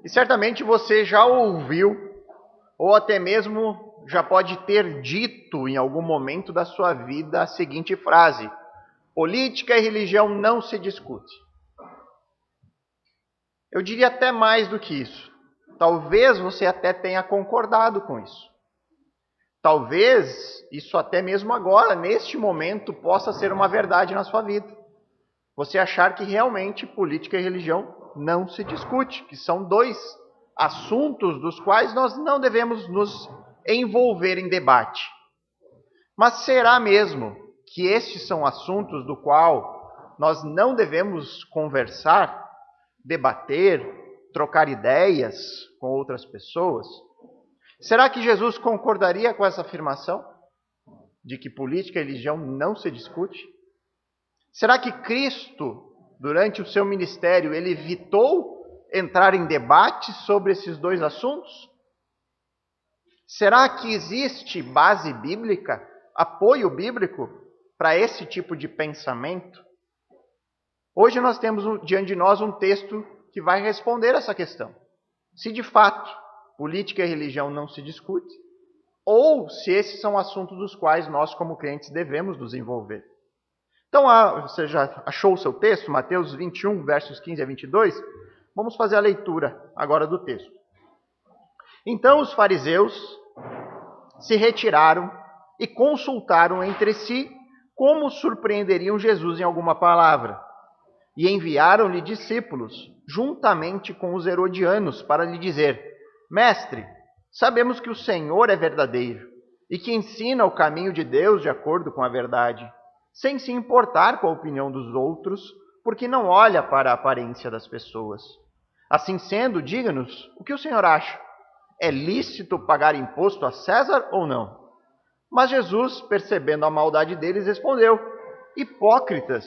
E certamente você já ouviu, ou até mesmo já pode ter dito em algum momento da sua vida a seguinte frase: política e religião não se discute. Eu diria até mais do que isso. Talvez você até tenha concordado com isso. Talvez isso até mesmo agora, neste momento, possa ser uma verdade na sua vida. Você achar que realmente política e religião não se discute, que são dois assuntos dos quais nós não devemos nos envolver em debate. Mas será mesmo que estes são assuntos do qual nós não devemos conversar, debater, trocar ideias com outras pessoas? Será que Jesus concordaria com essa afirmação de que política e religião não se discute? Será que Cristo, durante o seu ministério, ele evitou entrar em debate sobre esses dois assuntos? Será que existe base bíblica, apoio bíblico para esse tipo de pensamento? Hoje nós temos diante de nós um texto que vai responder essa questão. Se de fato política e religião não se discute, ou se esses são assuntos dos quais nós, como crentes, devemos nos envolver. Então, você já achou o seu texto? Mateus 21, versos 15 a 22? Vamos fazer a leitura agora do texto. Então os fariseus se retiraram e consultaram entre si como surpreenderiam Jesus em alguma palavra. E enviaram-lhe discípulos, juntamente com os herodianos, para lhe dizer: Mestre, sabemos que o Senhor é verdadeiro e que ensina o caminho de Deus de acordo com a verdade, sem se importar com a opinião dos outros, porque não olha para a aparência das pessoas. Assim sendo, diga-nos o que o Senhor acha. É lícito pagar imposto a César ou não? Mas Jesus, percebendo a maldade deles, respondeu: Hipócritas,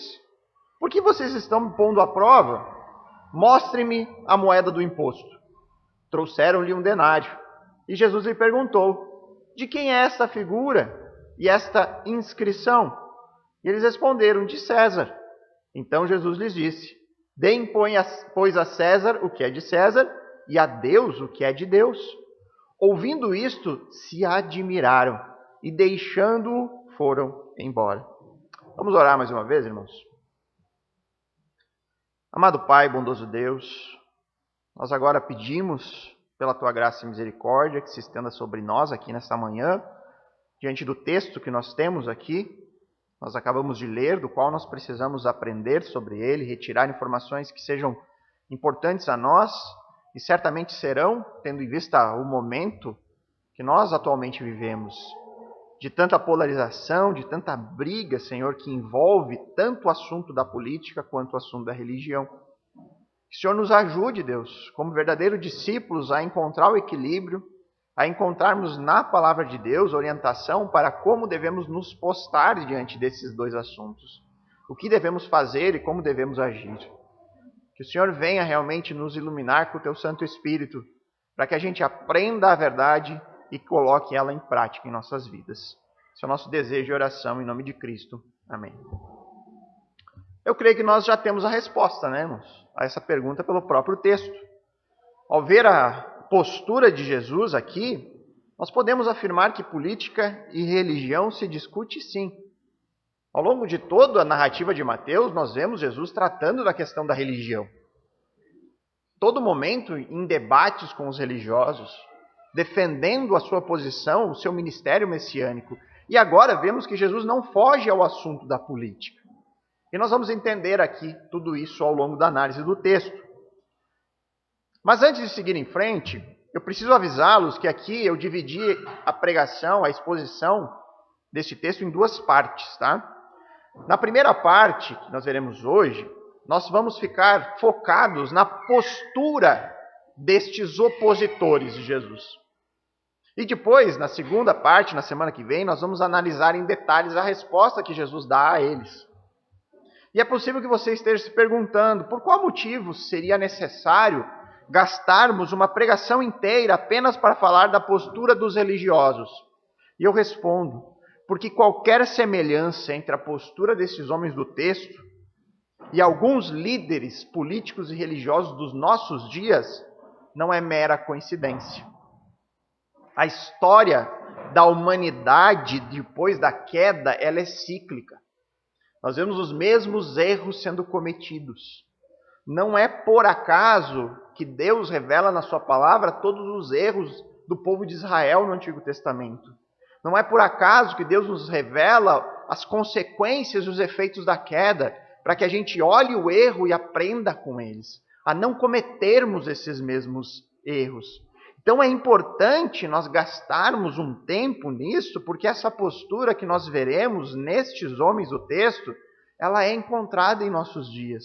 por que vocês estão me pondo à prova? Mostrem-me a moeda do imposto. Trouxeram-lhe um denário. E Jesus lhe perguntou: de quem é esta figura e esta inscrição? E eles responderam: de César. Então Jesus lhes disse: deem, pois, a César o que é de César e a Deus o que é de Deus. Ouvindo isto, se admiraram e, deixando-o, foram embora. Vamos orar mais uma vez, irmãos? Amado Pai, bondoso Deus, nós agora pedimos pela Tua graça e misericórdia que se estenda sobre nós aqui nesta manhã, diante do texto que nós temos aqui, nós acabamos de ler, do qual nós precisamos aprender sobre ele, retirar informações que sejam importantes a nós, e certamente serão, tendo em vista o momento que nós atualmente vivemos, de tanta polarização, de tanta briga, Senhor, que envolve tanto o assunto da política quanto o assunto da religião. Que o Senhor nos ajude, Deus, como verdadeiros discípulos, a encontrar o equilíbrio, a encontrarmos na palavra de Deus orientação para como devemos nos postar diante desses dois assuntos. O que devemos fazer e como devemos agir. Que o Senhor venha realmente nos iluminar com o Teu Santo Espírito, para que a gente aprenda a verdade e coloque ela em prática em nossas vidas. Esse é o nosso desejo e oração em nome de Cristo. Amém. Eu creio que nós já temos a resposta, né, irmãos, a essa pergunta pelo próprio texto. Ao ver a postura de Jesus aqui, nós podemos afirmar que política e religião se discute sim. Ao longo de toda a narrativa de Mateus, nós vemos Jesus tratando da questão da religião. Todo momento em debates com os religiosos, defendendo a sua posição, o seu ministério messiânico. E agora vemos que Jesus não foge ao assunto da política. E nós vamos entender aqui tudo isso ao longo da análise do texto. Mas antes de seguir em frente, eu preciso avisá-los que aqui eu dividi a pregação, a exposição deste texto em duas partes, tá? Na primeira parte, que nós veremos hoje, nós vamos ficar focados na postura destes opositores de Jesus. E depois, na segunda parte, na semana que vem, nós vamos analisar em detalhes a resposta que Jesus dá a eles. E é possível que você esteja se perguntando por qual motivo seria necessário gastarmos uma pregação inteira apenas para falar da postura dos religiosos. E eu respondo, porque qualquer semelhança entre a postura desses homens do texto e alguns líderes políticos e religiosos dos nossos dias não é mera coincidência. A história da humanidade depois da queda, ela é cíclica. Nós vemos os mesmos erros sendo cometidos. Não é por acaso que Deus revela na sua palavra todos os erros do povo de Israel no Antigo Testamento. Não é por acaso que Deus nos revela as consequências e os efeitos da queda, para que a gente olhe o erro e aprenda com eles, a não cometermos esses mesmos erros. Então é importante nós gastarmos um tempo nisso, porque essa postura que nós veremos nestes homens do texto, ela é encontrada em nossos dias.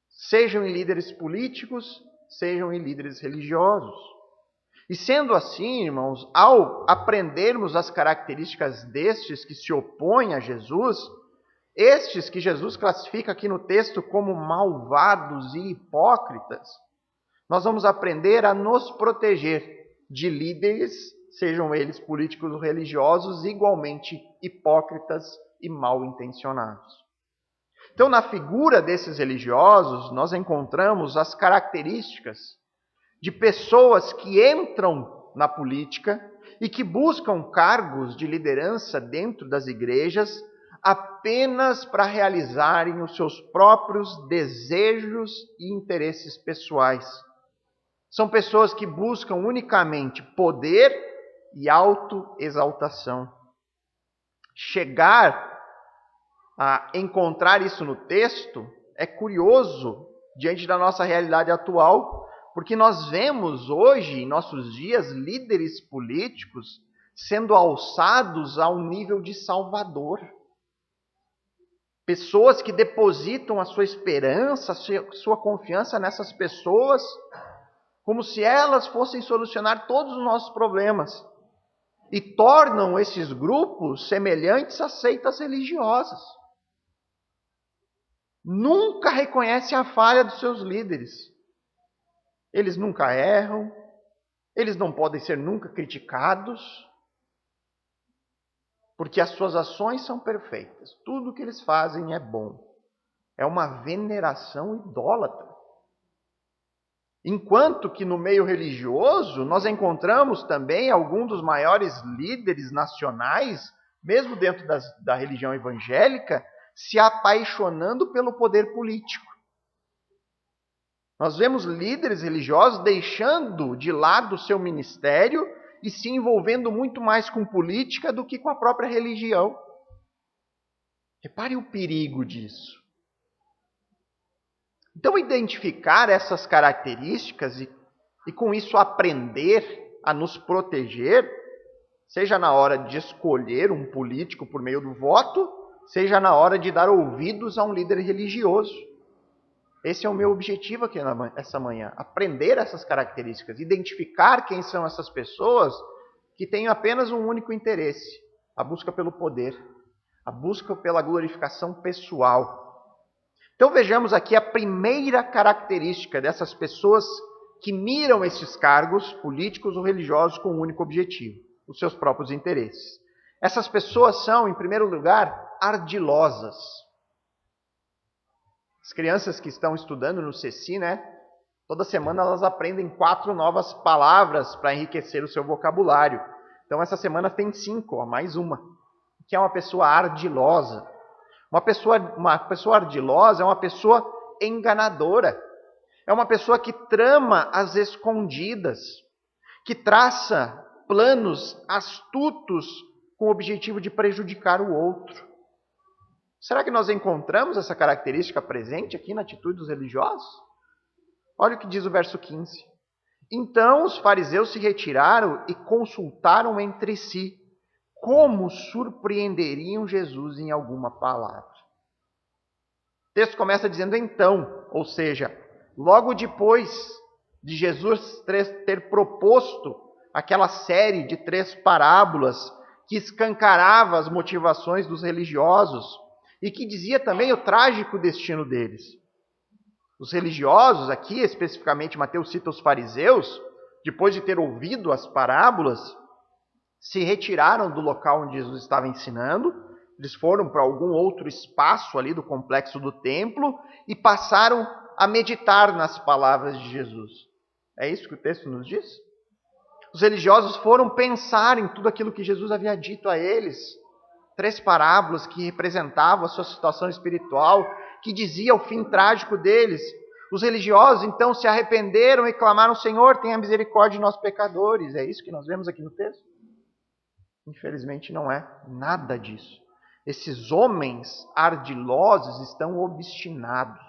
Sejam em líderes políticos, sejam em líderes religiosos. E sendo assim, irmãos, ao aprendermos as características destes que se opõem a Jesus, estes que Jesus classifica aqui no texto como malvados e hipócritas, nós vamos aprender a nos proteger de líderes, sejam eles políticos ou religiosos, igualmente hipócritas e mal intencionados. Então, na figura desses religiosos, nós encontramos as características de pessoas que entram na política e que buscam cargos de liderança dentro das igrejas apenas para realizarem os seus próprios desejos e interesses pessoais. São pessoas que buscam unicamente poder e autoexaltação. Chegar a encontrar isso no texto é curioso diante da nossa realidade atual, porque nós vemos hoje, em nossos dias, líderes políticos sendo alçados a um nível de salvador. Pessoas que depositam a sua esperança, a sua confiança nessas pessoas, como se elas fossem solucionar todos os nossos problemas. E tornam esses grupos semelhantes a seitas religiosas. Nunca reconhecem a falha dos seus líderes. Eles nunca erram, eles não podem ser nunca criticados, porque as suas ações são perfeitas. Tudo o que eles fazem é bom. É uma veneração idólatra. Enquanto que no meio religioso, nós encontramos também alguns dos maiores líderes nacionais, mesmo dentro da religião evangélica, se apaixonando pelo poder político. Nós vemos líderes religiosos deixando de lado o seu ministério e se envolvendo muito mais com política do que com a própria religião. Repare o perigo disso. Então, identificar essas características e com isso aprender a nos proteger, seja na hora de escolher um político por meio do voto, seja na hora de dar ouvidos a um líder religioso. Esse é o meu objetivo aqui essa manhã, aprender essas características, identificar quem são essas pessoas que têm apenas um único interesse, a busca pelo poder, a busca pela glorificação pessoal. Então vejamos aqui a primeira característica dessas pessoas que miram esses cargos políticos ou religiosos com um único objetivo, os seus próprios interesses. Essas pessoas são, em primeiro lugar, ardilosas. As crianças que estão estudando no CECI, toda semana elas aprendem 4 novas palavras para enriquecer o seu vocabulário. Então essa semana tem 5, mais uma, que é uma pessoa ardilosa. Uma pessoa ardilosa é uma pessoa enganadora. É uma pessoa que trama às escondidas, que traça planos astutos com o objetivo de prejudicar o outro. Será que nós encontramos essa característica presente aqui na atitude dos religiosos? Olha o que diz o verso 15. Então os fariseus se retiraram e consultaram entre si como surpreenderiam Jesus em alguma palavra. O texto começa dizendo então, ou seja, logo depois de Jesus ter proposto aquela série de 3 parábolas que escancarava as motivações dos religiosos, e que dizia também o trágico destino deles. Os religiosos, aqui especificamente Mateus cita os fariseus, depois de ter ouvido as parábolas, se retiraram do local onde Jesus estava ensinando, eles foram para algum outro espaço ali do complexo do templo e passaram a meditar nas palavras de Jesus. É isso que o texto nos diz? Os religiosos foram pensar em tudo aquilo que Jesus havia dito a eles. 3 parábolas que representavam a sua situação espiritual, que dizia o fim trágico deles. Os religiosos então se arrependeram e clamaram: Senhor, tenha misericórdia de nós pecadores. É isso que nós vemos aqui no texto? Infelizmente não é nada disso. Esses homens ardilosos estão obstinados,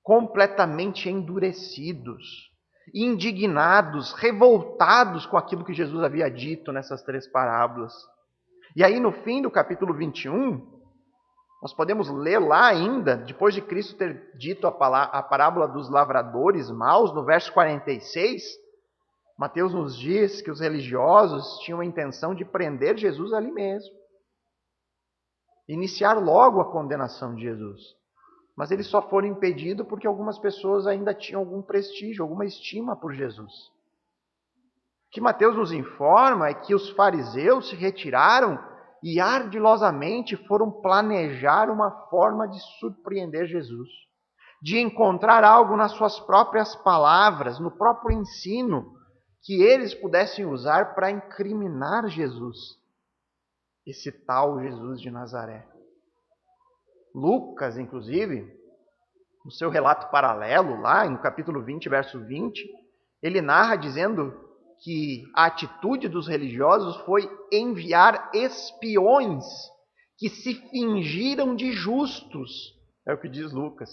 completamente endurecidos, indignados, revoltados com aquilo que Jesus havia dito nessas 3 parábolas. E aí no fim do capítulo 21, nós podemos ler lá ainda, depois de Cristo ter dito a parábola dos lavradores maus, no verso 46, Mateus nos diz que os religiosos tinham a intenção de prender Jesus ali mesmo. Iniciar logo a condenação de Jesus. Mas eles só foram impedidos porque algumas pessoas ainda tinham algum prestígio, alguma estima por Jesus. O que Mateus nos informa é que os fariseus se retiraram e ardilosamente foram planejar uma forma de surpreender Jesus, de encontrar algo nas suas próprias palavras, no próprio ensino, que eles pudessem usar para incriminar Jesus, esse tal Jesus de Nazaré. Lucas, inclusive, no seu relato paralelo, lá no capítulo 20, verso 20, ele narra dizendo que a atitude dos religiosos foi enviar espiões que se fingiram de justos. É o que diz Lucas.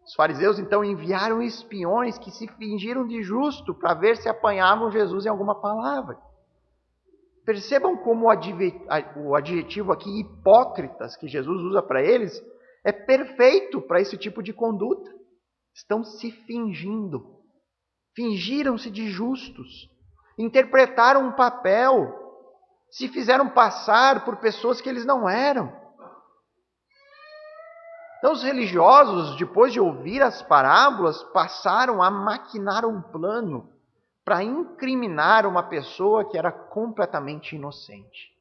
Os fariseus então enviaram espiões que se fingiram de justo para ver se apanhavam Jesus em alguma palavra. Percebam como o adjetivo aqui, hipócritas, que Jesus usa para eles, é perfeito para esse tipo de conduta. Estão se fingindo. Fingiram-se de justos. Interpretaram um papel. Se fizeram passar por pessoas que eles não eram. Então os religiosos, depois de ouvir as parábolas, passaram a maquinar um plano para incriminar uma pessoa que era completamente inocente.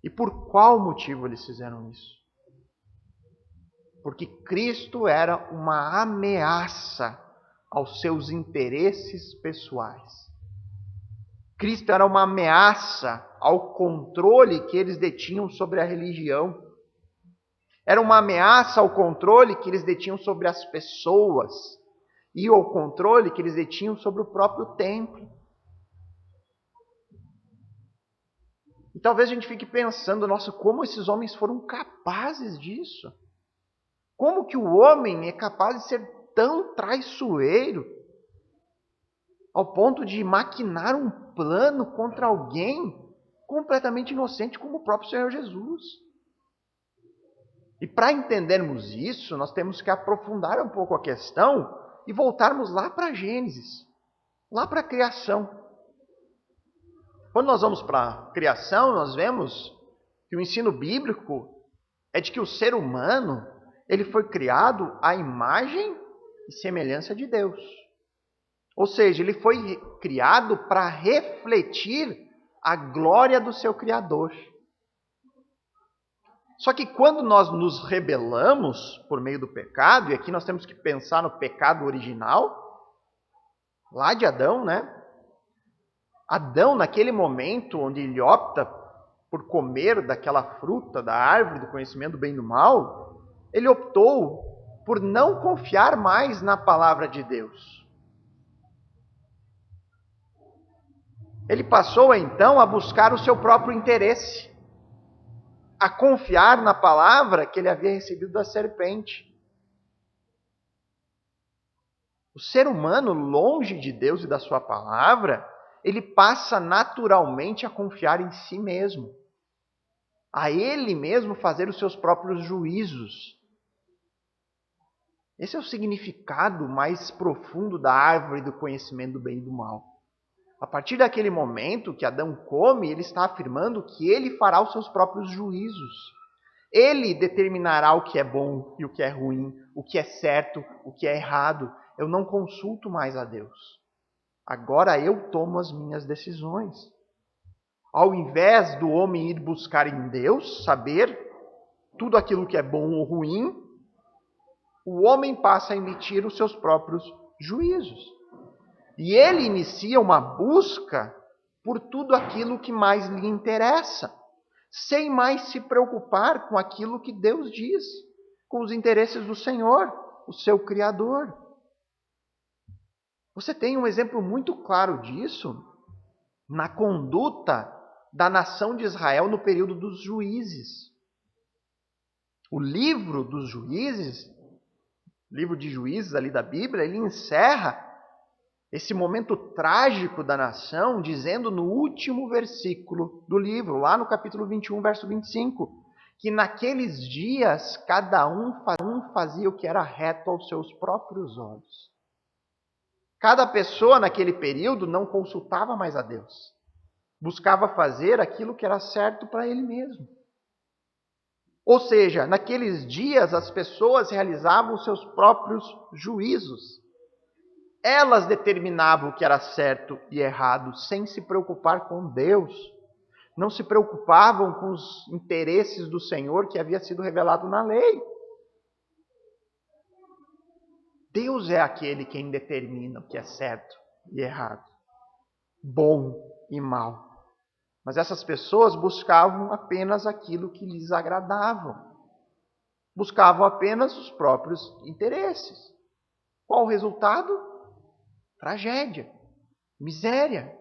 E por qual motivo eles fizeram isso? Porque Cristo era uma ameaça aos seus interesses pessoais. Cristo era uma ameaça ao controle que eles detinham sobre a religião. Era uma ameaça ao controle que eles detinham sobre as pessoas e ao controle que eles detinham sobre o próprio templo. E talvez a gente fique pensando, nossa, como esses homens foram capazes disso? Como que o homem é capaz de ser tão traiçoeiro ao ponto de maquinar um plano contra alguém completamente inocente como o próprio Senhor Jesus? E para entendermos isso, nós temos que aprofundar um pouco a questão e voltarmos lá para Gênesis, lá para a criação. Quando nós vamos para a criação, nós vemos que o ensino bíblico é de que o ser humano ele foi criado à imagem e semelhança de Deus. Ou seja, ele foi criado para refletir a glória do seu Criador. Só que quando nós nos rebelamos por meio do pecado, e aqui nós temos que pensar no pecado original, lá de Adão, né? Adão, naquele momento onde ele opta por comer daquela fruta, da árvore do conhecimento do bem e do mal, ele optou por não confiar mais na palavra de Deus. Ele passou então a buscar o seu próprio interesse, a confiar na palavra que ele havia recebido da serpente. O ser humano, longe de Deus e da sua palavra, ele passa naturalmente a confiar em si mesmo, a ele mesmo fazer os seus próprios juízos. Esse é o significado mais profundo da árvore do conhecimento do bem e do mal. A partir daquele momento que Adão come, ele está afirmando que ele fará os seus próprios juízos. Ele determinará o que é bom e o que é ruim, o que é certo, o que é errado. Eu não consulto mais a Deus. Agora eu tomo as minhas decisões. Ao invés do homem ir buscar em Deus, saber tudo aquilo que é bom ou ruim, o homem passa a emitir os seus próprios juízos. E ele inicia uma busca por tudo aquilo que mais lhe interessa, sem mais se preocupar com aquilo que Deus diz, com os interesses do Senhor, o seu Criador. Você tem um exemplo muito claro disso na conduta da nação de Israel no período dos juízes. O livro dos juízes, livro de juízes ali da Bíblia, ele encerra esse momento trágico da nação, dizendo no último versículo do livro, lá no capítulo 21, verso 25, que naqueles dias cada um fazia o que era reto aos seus próprios olhos. Cada pessoa naquele período não consultava mais a Deus. Buscava fazer aquilo que era certo para ele mesmo. Ou seja, naqueles dias as pessoas realizavam os seus próprios juízos. Elas determinavam o que era certo e errado, sem se preocupar com Deus. Não se preocupavam com os interesses do Senhor que havia sido revelado na lei. Deus é aquele quem determina o que é certo e errado, bom e mal. Mas essas pessoas buscavam apenas aquilo que lhes agradava. Buscavam apenas os próprios interesses. Qual o resultado? Tragédia, miséria.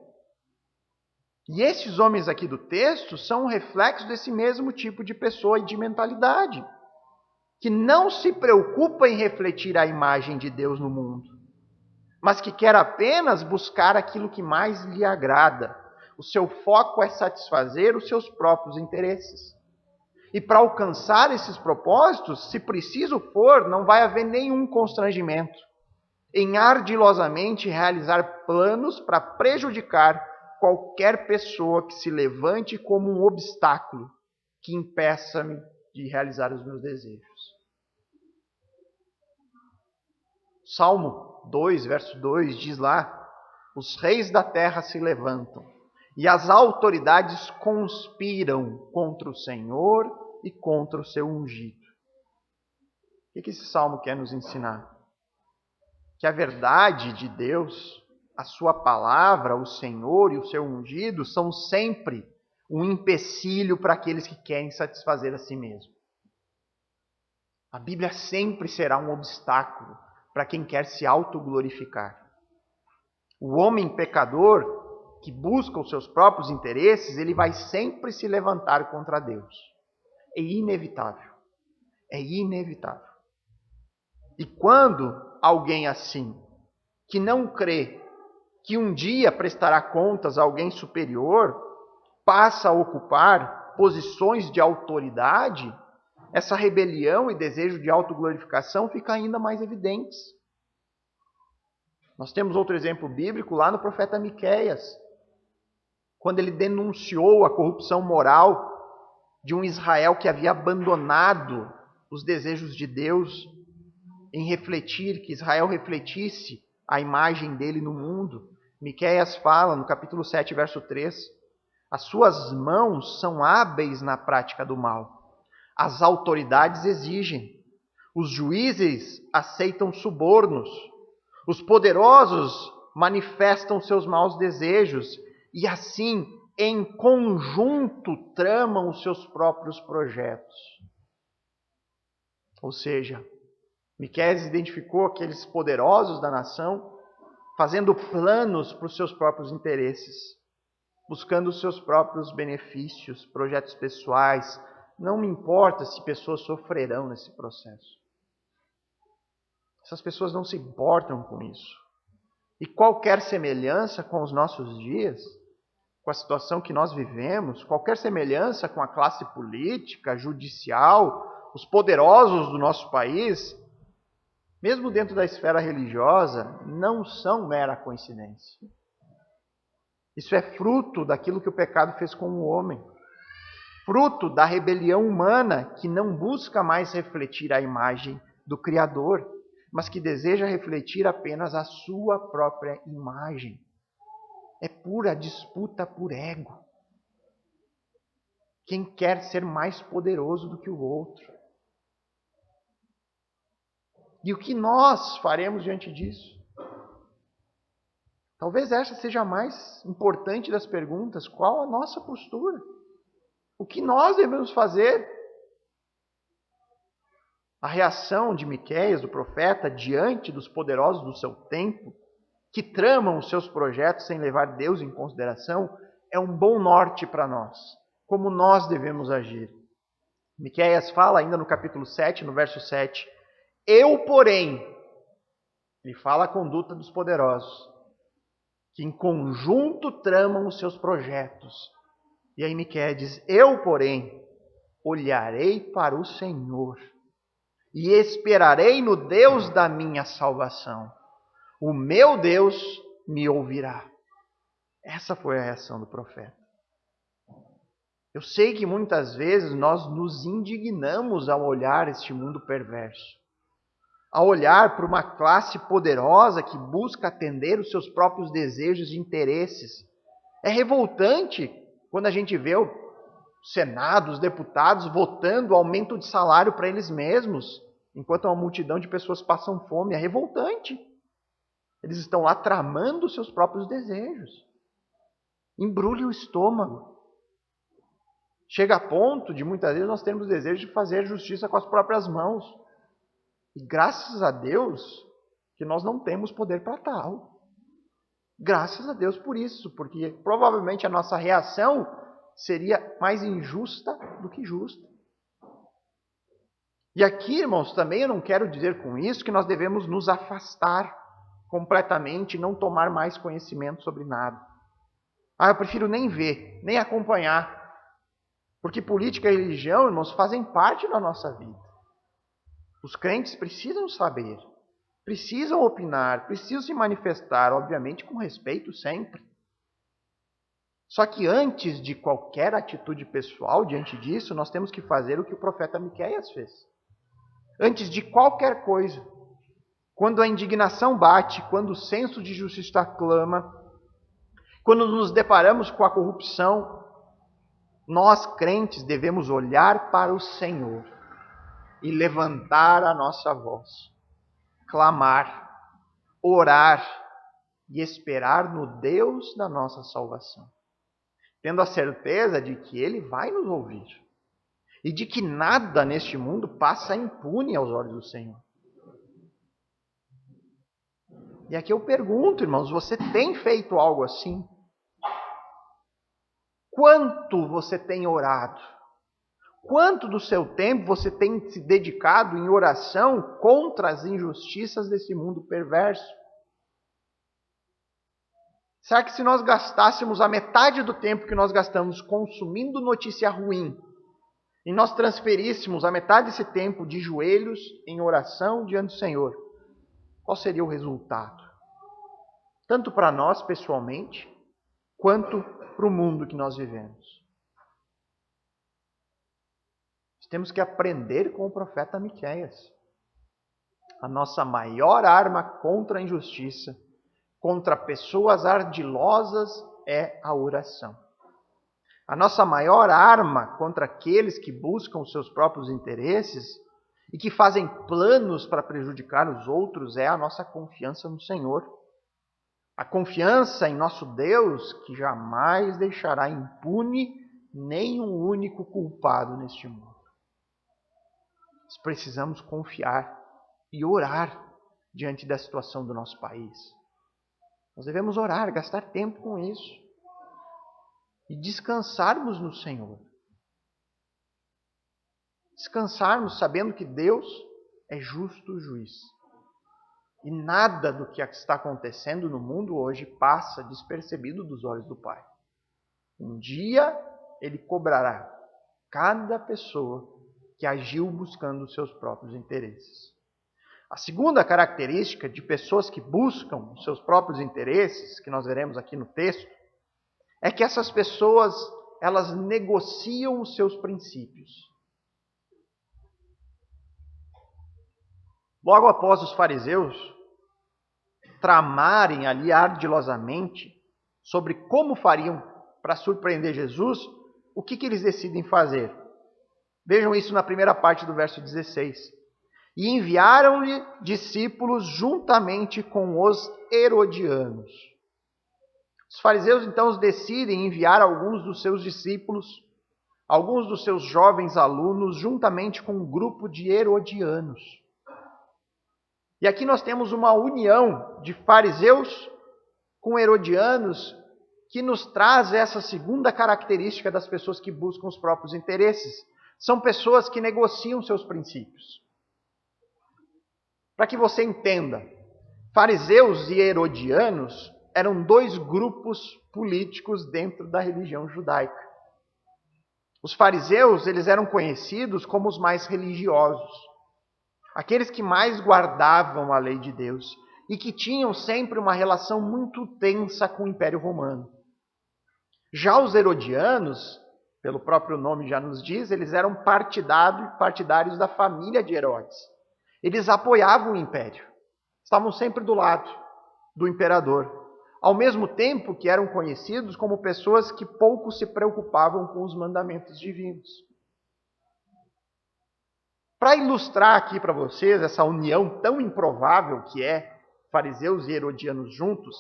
E esses homens aqui do texto são um reflexo desse mesmo tipo de pessoa e de mentalidade, que não se preocupa em refletir a imagem de Deus no mundo, mas que quer apenas buscar aquilo que mais lhe agrada. O seu foco é satisfazer os seus próprios interesses. E para alcançar esses propósitos, se preciso for, não vai haver nenhum constrangimento em ardilosamente realizar planos para prejudicar qualquer pessoa que se levante como um obstáculo que impeça-me de realizar os meus desejos. Salmo 2, verso 2 diz lá: os reis da terra se levantam e as autoridades conspiram contra o Senhor e contra o seu ungido. O que esse salmo quer nos ensinar? Que a verdade de Deus, a sua palavra, o Senhor e o seu ungido são sempre um empecilho para aqueles que querem satisfazer a si mesmo. A Bíblia sempre será um obstáculo para quem quer se autoglorificar. O homem pecador que busca os seus próprios interesses, ele vai sempre se levantar contra Deus. É inevitável. É inevitável. E quando alguém assim, que não crê que um dia prestará contas a alguém superior, passa a ocupar posições de autoridade, essa rebelião e desejo de autoglorificação fica ainda mais evidentes. Nós temos outro exemplo bíblico lá no profeta Miqueias, quando ele denunciou a corrupção moral de um Israel que havia abandonado os desejos de Deus em refletir, que Israel refletisse a imagem dele no mundo. Miqueias fala no capítulo 7, verso 3, as suas mãos são hábeis na prática do mal. As autoridades exigem, os juízes aceitam subornos, os poderosos manifestam seus maus desejos e assim, em conjunto, tramam os seus próprios projetos. Ou seja, Miqueias identificou aqueles poderosos da nação fazendo planos para os seus próprios interesses, buscando os seus próprios benefícios, projetos pessoais. Não me importa se pessoas sofrerão nesse processo. Essas pessoas não se importam com isso. E qualquer semelhança com os nossos dias, com a situação que nós vivemos, qualquer semelhança com a classe política, judicial, os poderosos do nosso país, mesmo dentro da esfera religiosa, não são mera coincidência. Isso é fruto daquilo que o pecado fez com o homem. Fruto da rebelião humana que não busca mais refletir a imagem do Criador, mas que deseja refletir apenas a sua própria imagem. É pura disputa por ego. Quem quer ser mais poderoso do que o outro. E o que nós faremos diante disso? Talvez essa seja a mais importante das perguntas. Qual a nossa postura? O que nós devemos fazer? A reação de Miqueias, do profeta, diante dos poderosos do seu tempo, que tramam os seus projetos sem levar Deus em consideração, é um bom norte para nós. Como nós devemos agir. Miqueias fala ainda no capítulo 7, no verso 7, eu, porém, ele fala a conduta dos poderosos, que em conjunto tramam os seus projetos. E aí Miqueias diz, eu, porém, olharei para o Senhor e esperarei no Deus da minha salvação. O meu Deus me ouvirá. Essa foi a reação do profeta. Eu sei que muitas vezes nós nos indignamos ao olhar este mundo perverso, ao olhar para uma classe poderosa que busca atender os seus próprios desejos e interesses. É revoltante quando a gente vê o Senado, os deputados votando aumento de salário para eles mesmos, enquanto uma multidão de pessoas passam fome. É revoltante. Eles estão lá tramando os seus próprios desejos. Embrulha o estômago. Chega a ponto de muitas vezes nós termos desejo de fazer justiça com as próprias mãos. E graças a Deus que nós não temos poder para tal. Graças a Deus por isso, porque provavelmente a nossa reação seria mais injusta do que justa. E aqui, irmãos, também eu não quero dizer com isso que nós devemos nos afastar completamente e não tomar mais conhecimento sobre nada. Eu prefiro nem ver, nem acompanhar. Porque política e religião, irmãos, fazem parte da nossa vida. Os crentes precisam saber, precisam opinar, precisam se manifestar, obviamente com respeito sempre. Só que antes de qualquer atitude pessoal diante disso, nós temos que fazer o que o profeta Miqueias fez. Antes de qualquer coisa, quando a indignação bate, quando o senso de justiça clama, quando nos deparamos com a corrupção, nós crentes devemos olhar para o Senhor e levantar a nossa voz, clamar, orar e esperar no Deus da nossa salvação, tendo a certeza de que Ele vai nos ouvir e de que nada neste mundo passa impune aos olhos do Senhor. E aqui eu pergunto, irmãos, você tem feito algo assim? Quanto você tem orado? Quanto do seu tempo você tem se dedicado em oração contra as injustiças desse mundo perverso? Será que se nós gastássemos a metade do tempo que nós gastamos consumindo notícia ruim, e nós transferíssemos a metade desse tempo de joelhos em oração diante do Senhor, qual seria o resultado? Tanto para nós pessoalmente, quanto para o mundo que nós vivemos. Temos que aprender com o profeta Miqueias. A nossa maior arma contra a injustiça, contra pessoas ardilosas, é a oração. A nossa maior arma contra aqueles que buscam os seus próprios interesses e que fazem planos para prejudicar os outros é a nossa confiança no Senhor. A confiança em nosso Deus, que jamais deixará impune nenhum único culpado neste mundo. Nós precisamos confiar e orar diante da situação do nosso país. Nós devemos orar, gastar tempo com isso. E descansarmos no Senhor. Descansarmos sabendo que Deus é justo juiz. E nada do que está acontecendo no mundo hoje passa despercebido dos olhos do Pai. Um dia Ele cobrará cada pessoa que agiu buscando os seus próprios interesses. A segunda característica de pessoas que buscam os seus próprios interesses, que nós veremos aqui no texto, é que essas pessoas, elas negociam os seus princípios. Logo após os fariseus tramarem ali ardilosamente sobre como fariam para surpreender Jesus, o que eles decidem fazer? Vejam isso na primeira parte do verso 16. E enviaram-lhe discípulos juntamente com os herodianos. Os fariseus então decidem enviar alguns dos seus discípulos, alguns dos seus jovens alunos, juntamente com um grupo de herodianos. E aqui nós temos uma união de fariseus com herodianos que nos traz essa segunda característica das pessoas que buscam os próprios interesses. São pessoas que negociam seus princípios. Para que você entenda, fariseus e herodianos eram dois grupos políticos dentro da religião judaica. Os fariseus, eles eram conhecidos como os mais religiosos, aqueles que mais guardavam a lei de Deus e que tinham sempre uma relação muito tensa com o Império Romano. Já os herodianos, pelo próprio nome já nos diz, eles eram partidários da família de Herodes. Eles apoiavam o império, estavam sempre do lado do imperador, ao mesmo tempo que eram conhecidos como pessoas que pouco se preocupavam com os mandamentos divinos. Para ilustrar aqui para vocês essa união tão improvável que é fariseus e herodianos juntos,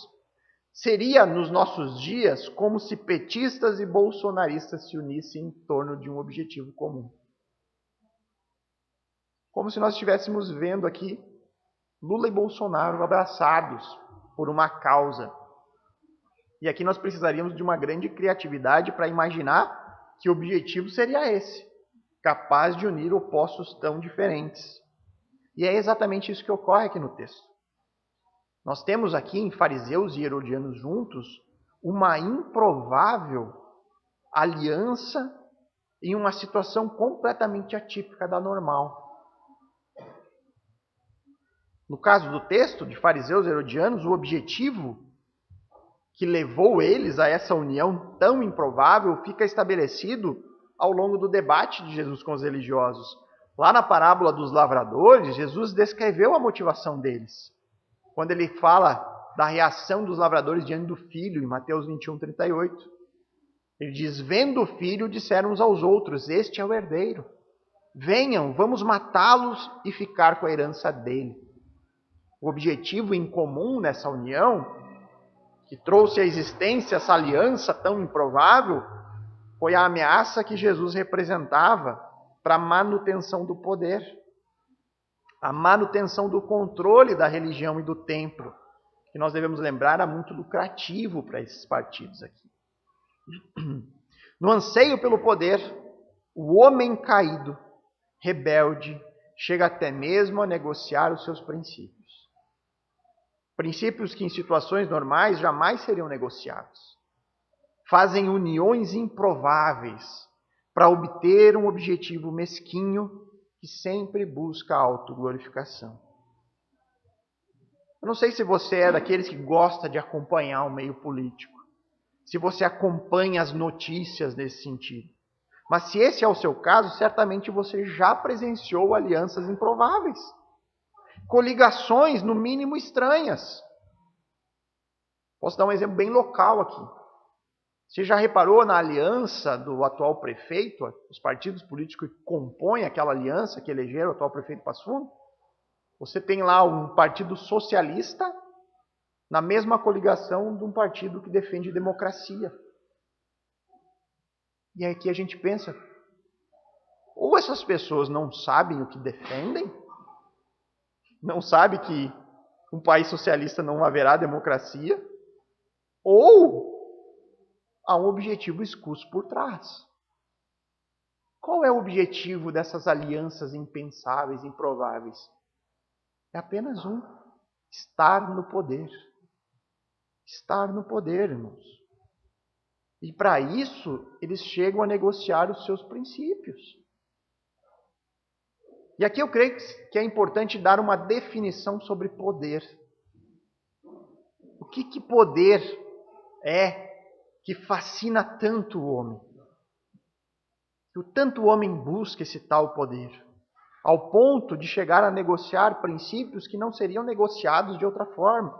seria nos nossos dias como se petistas e bolsonaristas se unissem em torno de um objetivo comum. Como se nós estivéssemos vendo aqui Lula e Bolsonaro abraçados por uma causa. E aqui nós precisaríamos de uma grande criatividade para imaginar que o objetivo seria esse, capaz de unir opostos tão diferentes. E é exatamente isso que ocorre aqui no texto. Nós temos aqui em fariseus e herodianos juntos uma improvável aliança em uma situação completamente atípica da normal. No caso do texto de fariseus e herodianos, o objetivo que levou eles a essa união tão improvável fica estabelecido ao longo do debate de Jesus com os religiosos. Lá na parábola dos lavradores, Jesus descreveu a motivação deles. Quando ele fala da reação dos lavradores diante do filho, em Mateus 21, 38. Ele diz, vendo o filho, disseram uns aos outros, este é o herdeiro. Venham, vamos matá-los e ficar com a herança dele. O objetivo em comum nessa união, que trouxe à existência essa aliança tão improvável, foi a ameaça que Jesus representava para a manutenção do poder, a manutenção do controle da religião e do templo, que nós devemos lembrar era muito lucrativo para esses partidos aqui. No anseio pelo poder, o homem caído, rebelde, chega até mesmo a negociar os seus princípios. Princípios que em situações normais jamais seriam negociados. Fazem uniões improváveis para obter um objetivo mesquinho que sempre busca a autoglorificação. Eu não sei se você é daqueles que gosta de acompanhar o meio político, se você acompanha as notícias nesse sentido. Mas se esse é o seu caso, certamente você já presenciou alianças improváveis. Coligações, no mínimo, estranhas. Posso dar um exemplo bem local aqui. Você já reparou na aliança do atual prefeito, os partidos políticos que compõem aquela aliança que elegeram o atual prefeito Passo Fundo? Você tem lá um partido socialista na mesma coligação de um partido que defende democracia. E aqui a gente pensa, ou essas pessoas não sabem o que defendem, não sabem que um país socialista não haverá democracia, ou há um objetivo escuso por trás. Qual é o objetivo dessas alianças impensáveis, improváveis? É apenas um: estar no poder. Estar no poder, irmãos. E para isso, eles chegam a negociar os seus princípios. E aqui eu creio que é importante dar uma definição sobre poder. O que poder é que fascina tanto o homem? Que tanto o homem busca esse tal poder, ao ponto de chegar a negociar princípios que não seriam negociados de outra forma.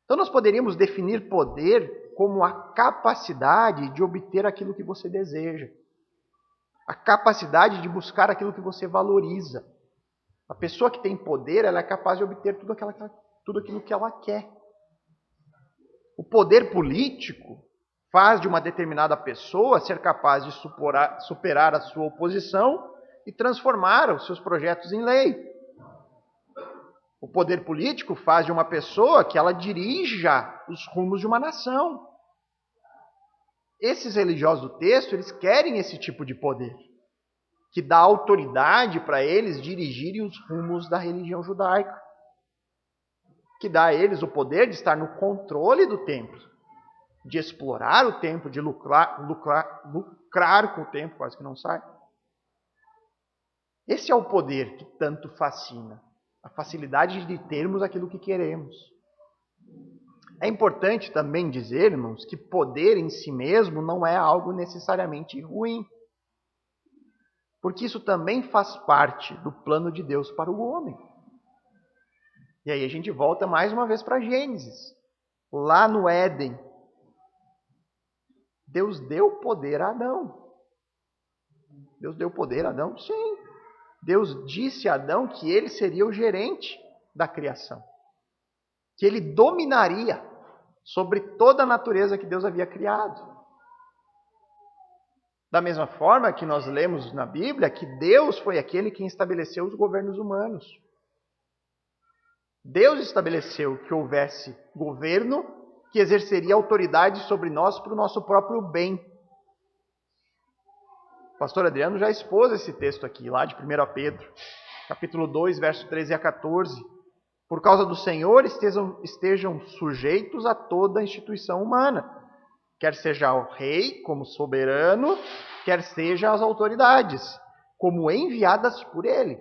Então nós poderíamos definir poder como a capacidade de obter aquilo que você deseja. A capacidade de buscar aquilo que você valoriza. A pessoa que tem poder, ela é capaz de obter tudo aquilo que ela quer. O poder político faz de uma determinada pessoa ser capaz de superar a sua oposição e transformar os seus projetos em lei. O poder político faz de uma pessoa que ela dirija os rumos de uma nação. Esses religiosos do texto, eles querem esse tipo de poder, que dá autoridade para eles dirigirem os rumos da religião judaica, que dá a eles o poder de estar no controle do templo, de explorar o templo, de lucrar com o templo, quase que não sai. Esse é o poder que tanto fascina, a facilidade de termos aquilo que queremos. É importante também dizer, irmãos, que poder em si mesmo não é algo necessariamente ruim, porque isso também faz parte do plano de Deus para o homem. E aí a gente volta mais uma vez para Gênesis. Lá no Éden, Deus deu poder a Adão. Deus deu poder a Adão? Sim. Deus disse a Adão que ele seria o gerente da criação, que ele dominaria sobre toda a natureza que Deus havia criado. Da mesma forma que nós lemos na Bíblia que Deus foi aquele que estabeleceu os governos humanos. Deus estabeleceu que houvesse governo que exerceria autoridade sobre nós para o nosso próprio bem. O pastor Adriano já expôs esse texto aqui, lá de 1 Pedro, capítulo 2, verso 13 a 14. Por causa do Senhor, estejam sujeitos a toda a instituição humana, quer seja o rei como soberano, quer seja as autoridades, como enviadas por ele.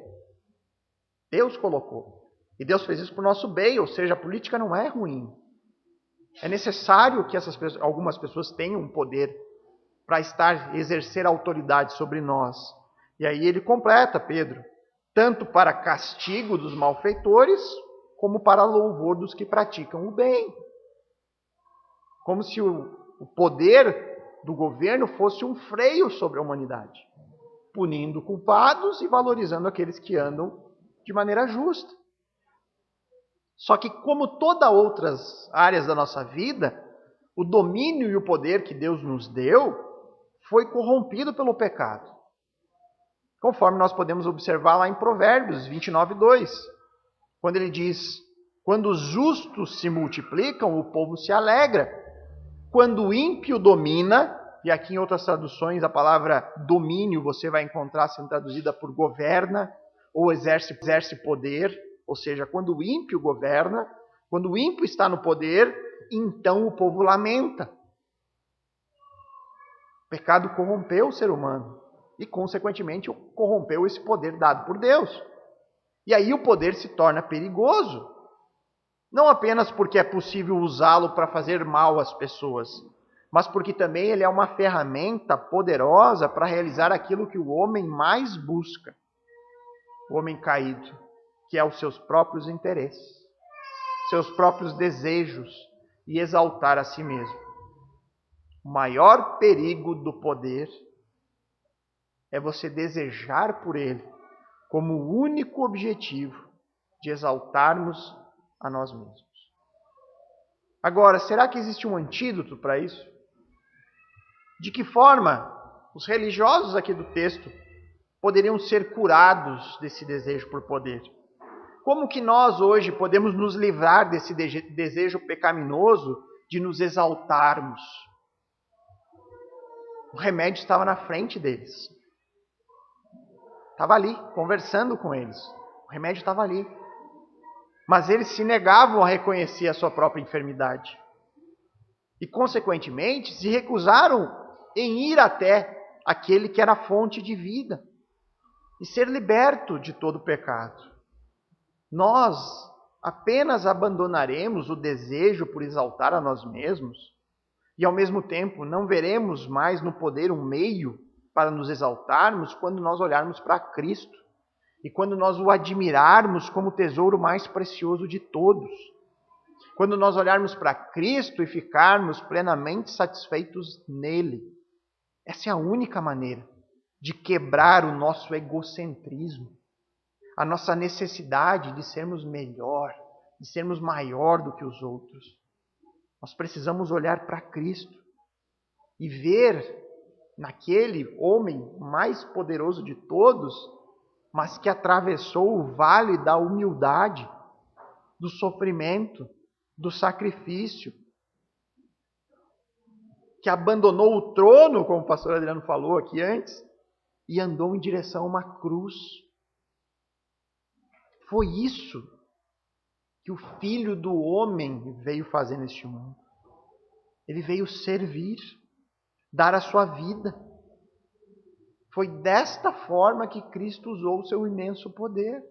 Deus colocou. E Deus fez isso por nosso bem, ou seja, a política não é ruim. É necessário que algumas pessoas tenham um poder para exercer autoridade sobre nós. E aí ele completa, Pedro, tanto para castigo dos malfeitores, como para louvor dos que praticam o bem. Como se o poder do governo fosse um freio sobre a humanidade, punindo culpados e valorizando aqueles que andam de maneira justa. Só que, como todas outras áreas da nossa vida, o domínio e o poder que Deus nos deu foi corrompido pelo pecado. Conforme nós podemos observar lá em Provérbios 29:2, quando ele diz: quando os justos se multiplicam, o povo se alegra. Quando o ímpio domina, e aqui em outras traduções a palavra domínio você vai encontrar sendo traduzida por governa ou exerce poder, ou seja, quando o ímpio governa, quando o ímpio está no poder, então o povo lamenta. O pecado corrompeu o ser humano e, consequentemente, corrompeu esse poder dado por Deus. E aí o poder se torna perigoso, não apenas porque é possível usá-lo para fazer mal às pessoas, mas porque também ele é uma ferramenta poderosa para realizar aquilo que o homem mais busca, o homem caído, que é os seus próprios interesses, seus próprios desejos e exaltar a si mesmo. O maior perigo do poder é você desejar por ele como o único objetivo de exaltarmos a nós mesmos. Agora, será que existe um antídoto para isso? De que forma os religiosos aqui do texto poderiam ser curados desse desejo por poder? Como que nós hoje podemos nos livrar desse desejo pecaminoso de nos exaltarmos? O remédio estava na frente deles. Estava ali, conversando com eles. O remédio estava ali. Mas eles se negavam a reconhecer a sua própria enfermidade. E, consequentemente, se recusaram em ir até aquele que era a fonte de vida e ser liberto de todo o pecado. Nós apenas abandonaremos o desejo por exaltar a nós mesmos e, ao mesmo tempo, não veremos mais no poder um meio para nos exaltarmos quando nós olharmos para Cristo e quando nós o admirarmos como o tesouro mais precioso de todos. Quando nós olharmos para Cristo e ficarmos plenamente satisfeitos nele. Essa é a única maneira de quebrar o nosso egocentrismo, a nossa necessidade de sermos melhor, de sermos maior do que os outros. Nós precisamos olhar para Cristo e ver naquele homem mais poderoso de todos, mas que atravessou o vale da humildade, do sofrimento, do sacrifício, que abandonou o trono, como o pastor Adriano falou aqui antes, e andou em direção a uma cruz. Foi isso que o Filho do Homem veio fazer neste mundo. Ele veio servir, dar a sua vida. Foi desta forma que Cristo usou o seu imenso poder.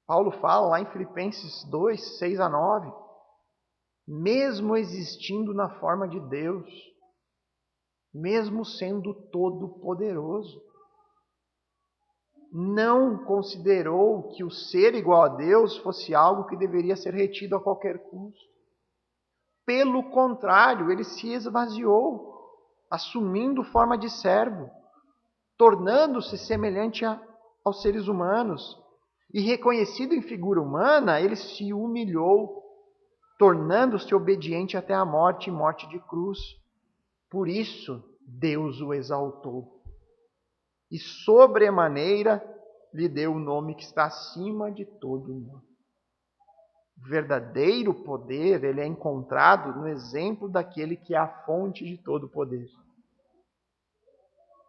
Paulo fala lá em Filipenses 2, 6 a 9, mesmo existindo na forma de Deus, mesmo sendo todo-poderoso, não considerou que o ser igual a Deus fosse algo que deveria ser retido a qualquer custo. Pelo contrário, ele se esvaziou, assumindo forma de servo, tornando-se semelhante aos seres humanos. E reconhecido em figura humana, ele se humilhou, tornando-se obediente até a morte e morte de cruz. Por isso, Deus o exaltou. E sobremaneira lhe deu o nome que está acima de todo nome. O verdadeiro poder, ele é encontrado no exemplo daquele que é a fonte de todo poder.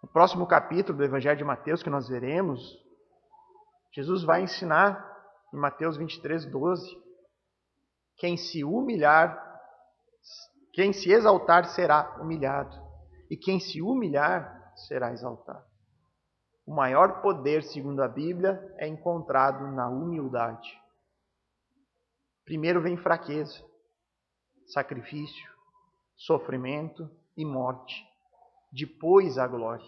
No próximo capítulo do Evangelho de Mateus, que nós veremos, Jesus vai ensinar, em Mateus 23, 12, quem se exaltar será humilhado, e quem se humilhar será exaltado. O maior poder, segundo a Bíblia, é encontrado na humildade. Primeiro vem fraqueza, sacrifício, sofrimento e morte. Depois a glória.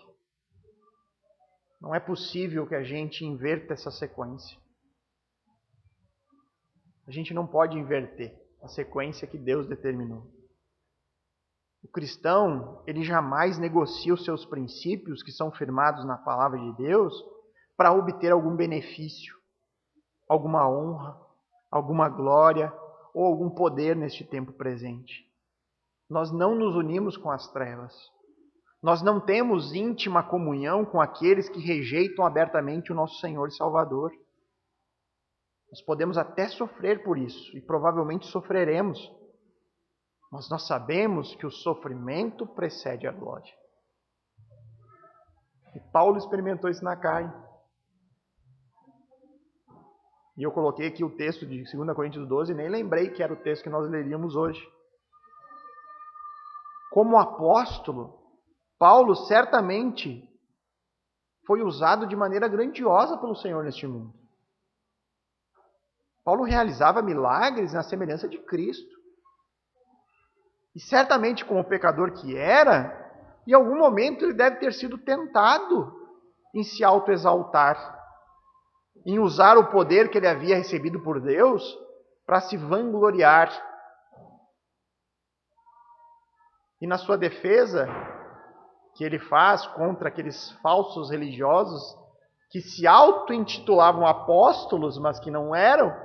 Não é possível que a gente inverta essa sequência. A gente não pode inverter a sequência que Deus determinou. O cristão, ele jamais negocia os seus princípios, que são firmados na palavra de Deus, para obter algum benefício, alguma honra, alguma glória ou algum poder neste tempo presente. Nós não nos unimos com as trevas. Nós não temos íntima comunhão com aqueles que rejeitam abertamente o nosso Senhor e Salvador. Nós podemos até sofrer por isso, e provavelmente sofreremos. Mas nós sabemos que o sofrimento precede a glória. E Paulo experimentou isso na carne. E eu coloquei aqui o texto de 2 Coríntios 12 e nem lembrei que era o texto que nós leríamos hoje. Como apóstolo, Paulo certamente foi usado de maneira grandiosa pelo Senhor neste mundo. Paulo realizava milagres na semelhança de Cristo. E certamente, como pecador que era, em algum momento ele deve ter sido tentado em se autoexaltar, em usar o poder que ele havia recebido por Deus para se vangloriar. E na sua defesa, que ele faz contra aqueles falsos religiosos que se auto-intitulavam apóstolos, mas que não eram,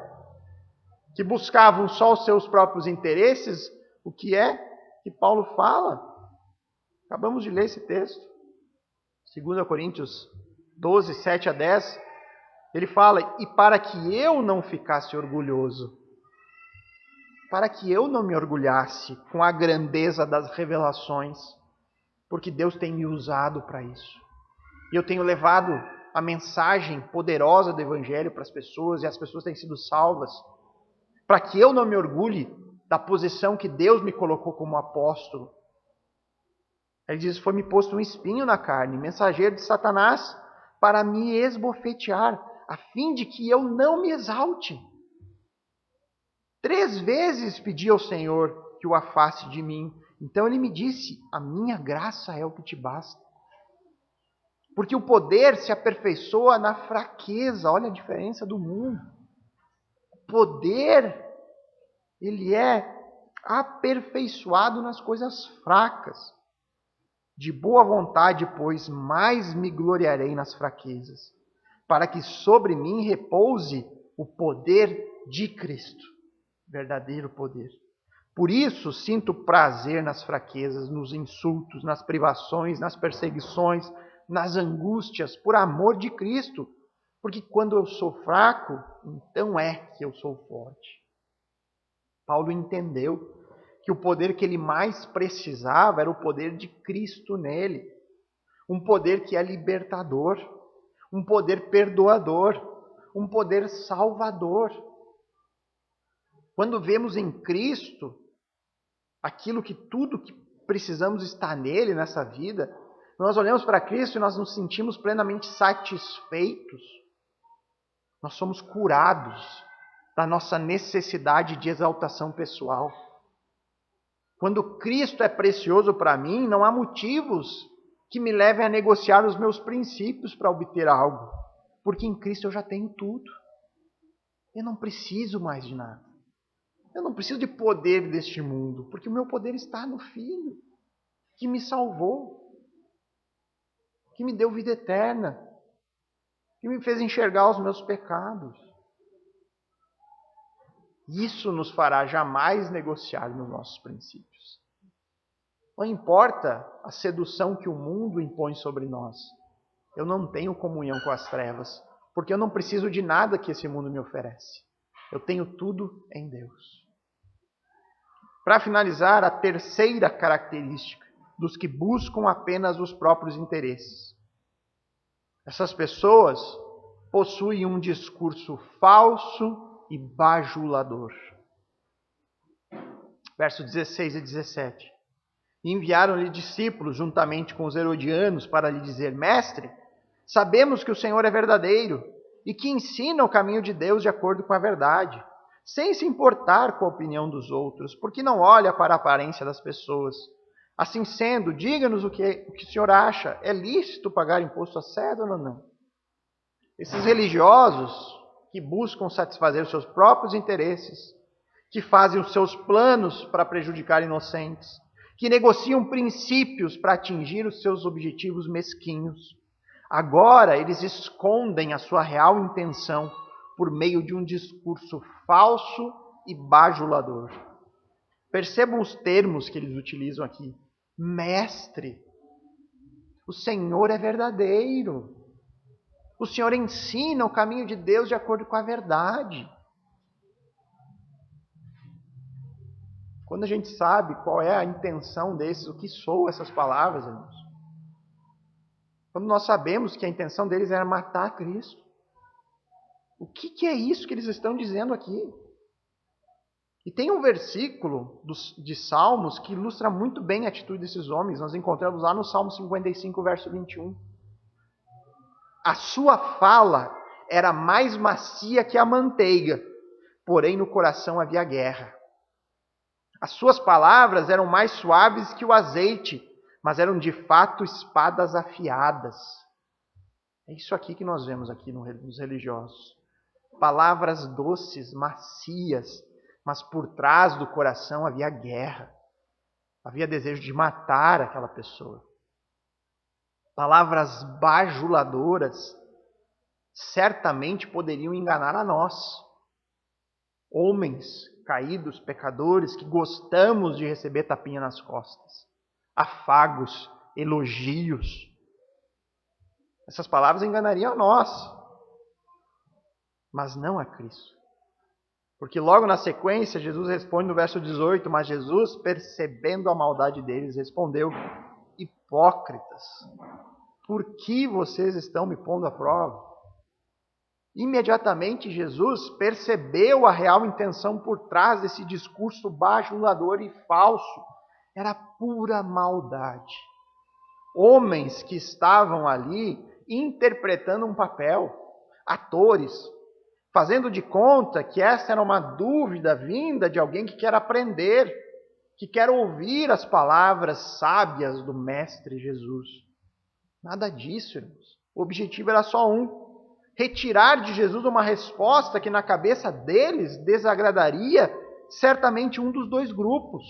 que buscavam só os seus próprios interesses, o que é que Paulo fala? Acabamos de ler esse texto. 2 Coríntios 12, 7 a 10. Ele fala, e para que eu não ficasse orgulhoso, para que eu não me orgulhasse com a grandeza das revelações, porque Deus tem me usado para isso. E eu tenho levado a mensagem poderosa do Evangelho para as pessoas, e as pessoas têm sido salvas, para que eu não me orgulhe da posição que Deus me colocou como apóstolo. Ele diz, foi-me posto um espinho na carne, mensageiro de Satanás, para me esbofetear, a fim de que eu não me exalte. 3 vezes pedi ao Senhor que o afaste de mim. Então ele me disse, a minha graça é o que te basta. Porque o poder se aperfeiçoa na fraqueza. Olha a diferença do mundo. O poder, ele é aperfeiçoado nas coisas fracas. De boa vontade, pois, mais me gloriarei nas fraquezas, para que sobre mim repouse o poder de Cristo. verdadeiro poder. Por isso sinto prazer nas fraquezas, nos insultos, nas privações, nas perseguições, nas angústias, por amor de Cristo. Porque quando eu sou fraco, então é que eu sou forte. Paulo entendeu que o poder que ele mais precisava era o poder de Cristo nele. Um poder que é libertador, um poder perdoador, um poder salvador. Quando vemos em Cristo aquilo que tudo que precisamos está nele nessa vida, nós olhamos para Cristo e nós nos sentimos plenamente satisfeitos. Nós somos curados da nossa necessidade de exaltação pessoal. Quando Cristo é precioso para mim, não há motivos que me levem a negociar os meus princípios para obter algo. Porque em Cristo eu já tenho tudo. Eu não preciso mais de nada. Eu não preciso de poder deste mundo, porque o meu poder está no Filho, que me salvou, que me deu vida eterna, que me fez enxergar os meus pecados. Isso nos fará jamais negociar nos nossos princípios. Não importa a sedução que o mundo impõe sobre nós. Eu não tenho comunhão com as trevas, porque eu não preciso de nada que esse mundo me oferece. Eu tenho tudo em Deus. Para finalizar, a terceira característica dos que buscam apenas os próprios interesses. Essas pessoas possuem um discurso falso e bajulador. Versos 16 e 17. Enviaram-lhe discípulos juntamente com os herodianos para lhe dizer: Mestre, sabemos que o Senhor é verdadeiro e que ensina o caminho de Deus de acordo com a verdade, sem se importar com a opinião dos outros, porque não olha para a aparência das pessoas. Assim sendo, diga-nos o que o senhor acha. É lícito pagar imposto a César ou não? Esses religiosos que buscam satisfazer os seus próprios interesses, que fazem os seus planos para prejudicar inocentes, que negociam princípios para atingir os seus objetivos mesquinhos. Agora eles escondem a sua real intenção por meio de um discurso falso e bajulador. Percebam os termos que eles utilizam aqui. Mestre, o Senhor é verdadeiro. O Senhor ensina o caminho de Deus de acordo com a verdade. Quando a gente sabe qual é a intenção desses, o que soam essas palavras, irmãos. Quando nós sabemos que a intenção deles era matar Cristo. O que é isso que eles estão dizendo aqui? E tem um versículo de Salmos que ilustra muito bem a atitude desses homens. Nós encontramos lá no Salmo 55, verso 21. A sua fala era mais macia que a manteiga, porém no coração havia guerra. As suas palavras eram mais suaves que o azeite, mas eram de fato espadas afiadas. É isso aqui que nós vemos aqui nos religiosos. Palavras doces, macias, mas por trás do coração havia guerra. Havia desejo de matar aquela pessoa. Palavras bajuladoras certamente poderiam enganar a nós. Homens caídos, pecadores, que gostamos de receber tapinha nas costas. Afagos, elogios. Essas palavras enganariam a nós, mas não a Cristo. Porque logo na sequência, Jesus responde no verso 18, mas Jesus, percebendo a maldade deles, respondeu: hipócritas, por que vocês estão me pondo à prova? Imediatamente Jesus percebeu a real intenção por trás desse discurso bajulador e falso. Era pura maldade. Homens que estavam ali interpretando um papel, atores, fazendo de conta que essa era uma dúvida vinda de alguém que quer aprender, que quer ouvir as palavras sábias do Mestre Jesus. Nada disso, irmãos. O objetivo era só um: retirar de Jesus uma resposta que na cabeça deles desagradaria certamente um dos dois grupos.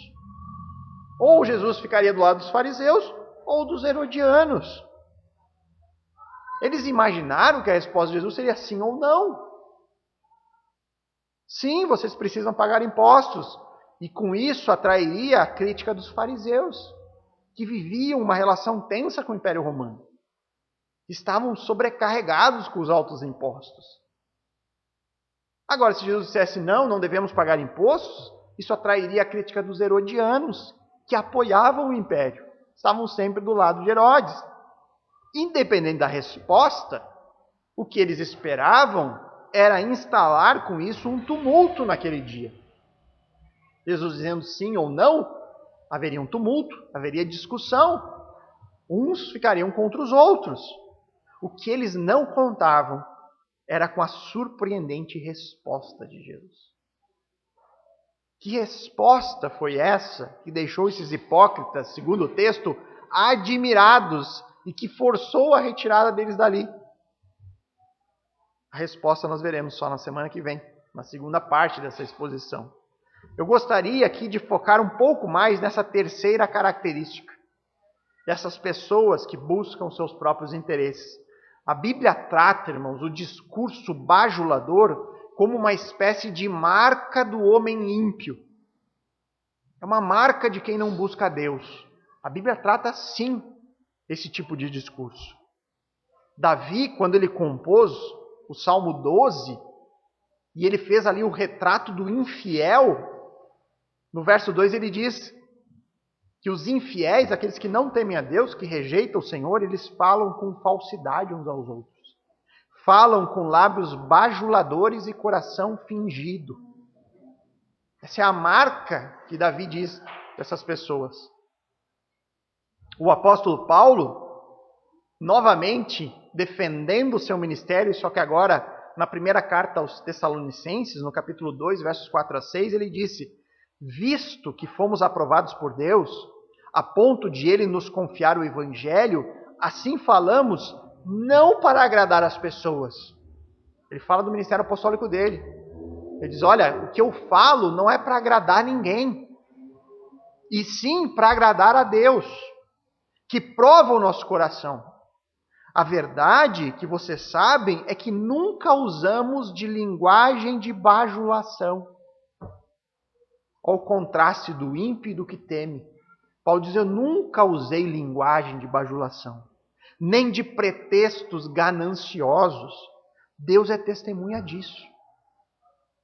Ou Jesus ficaria do lado dos fariseus ou dos herodianos. Eles imaginaram que a resposta de Jesus seria sim ou não. Sim, vocês precisam pagar impostos. E com isso atrairia a crítica dos fariseus, que viviam uma relação tensa com o Império Romano. Estavam sobrecarregados com os altos impostos. Agora, se Jesus dissesse não devemos pagar impostos, isso atrairia a crítica dos herodianos, que apoiavam o império. Estavam sempre do lado de Herodes. Independente da resposta, o que eles esperavam era instalar com isso um tumulto naquele dia. Jesus dizendo sim ou não, haveria um tumulto, haveria discussão. Uns ficariam contra os outros. O que eles não contavam era com a surpreendente resposta de Jesus. Que resposta foi essa que deixou esses hipócritas, segundo o texto, admirados e que forçou a retirada deles dali? A resposta nós veremos só na semana que vem, na segunda parte dessa exposição. Eu gostaria aqui de focar um pouco mais nessa terceira característica, dessas pessoas que buscam seus próprios interesses. A Bíblia trata, irmãos, o discurso bajulador como uma espécie de marca do homem ímpio. É uma marca de quem não busca a Deus. A Bíblia trata, sim, esse tipo de discurso. Davi, quando ele compôs o Salmo 12, e ele fez ali o retrato do infiel, no verso 2 ele diz que os infiéis, aqueles que não temem a Deus, que rejeitam o Senhor, eles falam com falsidade uns aos outros. Falam com lábios bajuladores e coração fingido. Essa é a marca que Davi diz dessas pessoas. O apóstolo Paulo, novamente defendendo o seu ministério, só que agora na primeira carta aos Tessalonicenses, no capítulo 2, versos 4 a 6, ele disse: visto que fomos aprovados por Deus, a ponto de Ele nos confiar o Evangelho, assim falamos, não para agradar as pessoas. Ele fala do ministério apostólico dele. Ele diz, olha, o que eu falo não é para agradar ninguém, e sim para agradar a Deus, que prova o nosso coração. A verdade que vocês sabem é que nunca usamos de linguagem de bajulação. Ao contraste do ímpio e do que teme. Paulo diz, eu nunca usei linguagem de bajulação, nem de pretextos gananciosos. Deus é testemunha disso.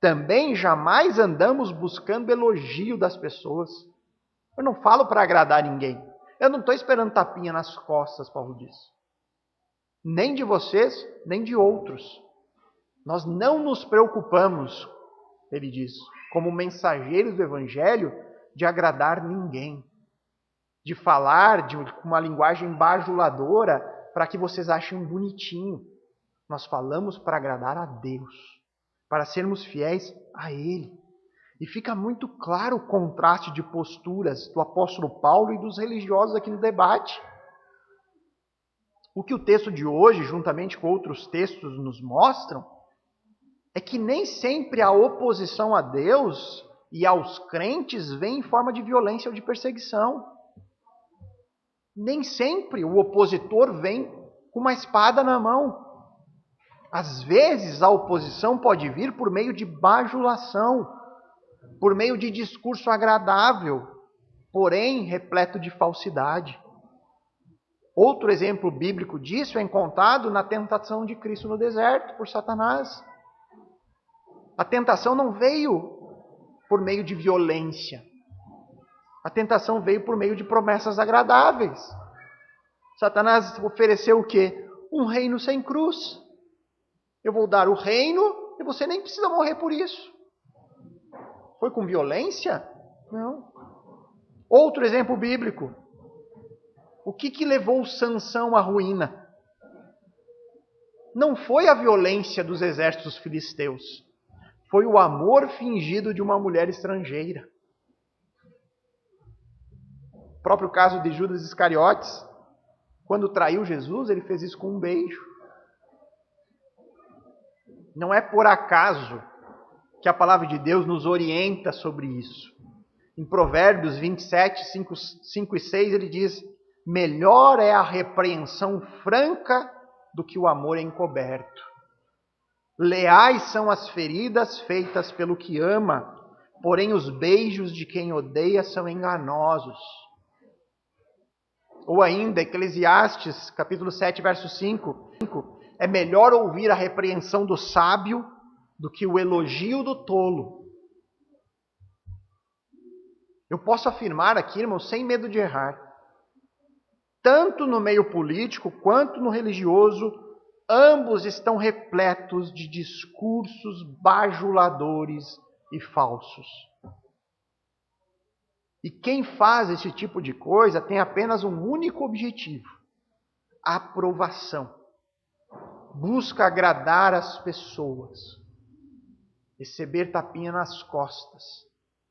Também jamais andamos buscando elogio das pessoas. Eu não falo para agradar ninguém. Eu não estou esperando tapinha nas costas, Paulo diz. Nem de vocês, nem de outros. Nós não nos preocupamos, ele diz, como mensageiros do Evangelho, de agradar ninguém. De falar de uma linguagem bajuladora para que vocês achem bonitinho. Nós falamos para agradar a Deus, para sermos fiéis a Ele. E fica muito claro o contraste de posturas do apóstolo Paulo e dos religiosos aqui no debate. O que o texto de hoje, juntamente com outros textos, nos mostram é que nem sempre a oposição a Deus e aos crentes vem em forma de violência ou de perseguição. Nem sempre o opositor vem com uma espada na mão. Às vezes a oposição pode vir por meio de bajulação, por meio de discurso agradável, porém repleto de falsidade. Outro exemplo bíblico disso é encontrado na tentação de Cristo no deserto por Satanás. A tentação não veio por meio de violência. A tentação veio por meio de promessas agradáveis. Satanás ofereceu o quê? Um reino sem cruz. Eu vou dar o reino e você nem precisa morrer por isso. Foi com violência? Não. Outro exemplo bíblico. O que levou Sansão à ruína? Não foi a violência dos exércitos filisteus. Foi o amor fingido de uma mulher estrangeira. O próprio caso de Judas Iscariotes, quando traiu Jesus, ele fez isso com um beijo. Não é por acaso que a palavra de Deus nos orienta sobre isso. Em Provérbios 27, 5 e 6, ele diz, melhor é a repreensão franca do que o amor encoberto. Leais são as feridas feitas pelo que ama, porém os beijos de quem odeia são enganosos. Ou ainda, Eclesiastes, capítulo 7, verso 5. É melhor ouvir a repreensão do sábio do que o elogio do tolo. Eu posso afirmar aqui, irmãos, sem medo de errar, tanto no meio político quanto no religioso, ambos estão repletos de discursos bajuladores e falsos. E quem faz esse tipo de coisa tem apenas um único objetivo: aprovação. Busca agradar as pessoas, receber tapinha nas costas,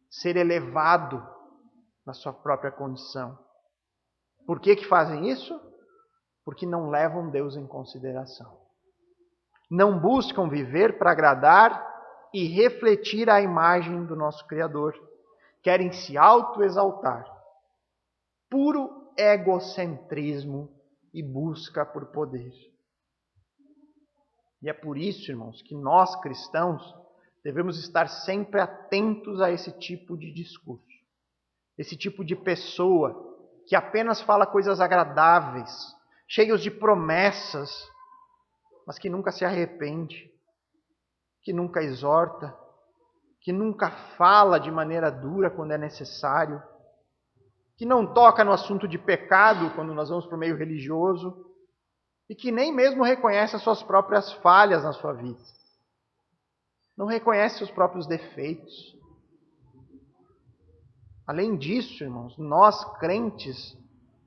ser elevado na sua própria condição. Por que fazem isso? Porque não levam Deus em consideração. Não buscam viver para agradar e refletir a imagem do nosso Criador. Querem se autoexaltar. Puro egocentrismo e busca por poder. E é por isso, irmãos, que nós cristãos devemos estar sempre atentos a esse tipo de discurso. Esse tipo de pessoa que apenas fala coisas agradáveis, cheios de promessas, mas que nunca se arrepende, que nunca exorta, que nunca fala de maneira dura quando é necessário, que não toca no assunto de pecado quando nós vamos para o meio religioso, e que nem mesmo reconhece as suas próprias falhas na sua vida. Não reconhece os próprios defeitos. Além disso, irmãos, nós crentes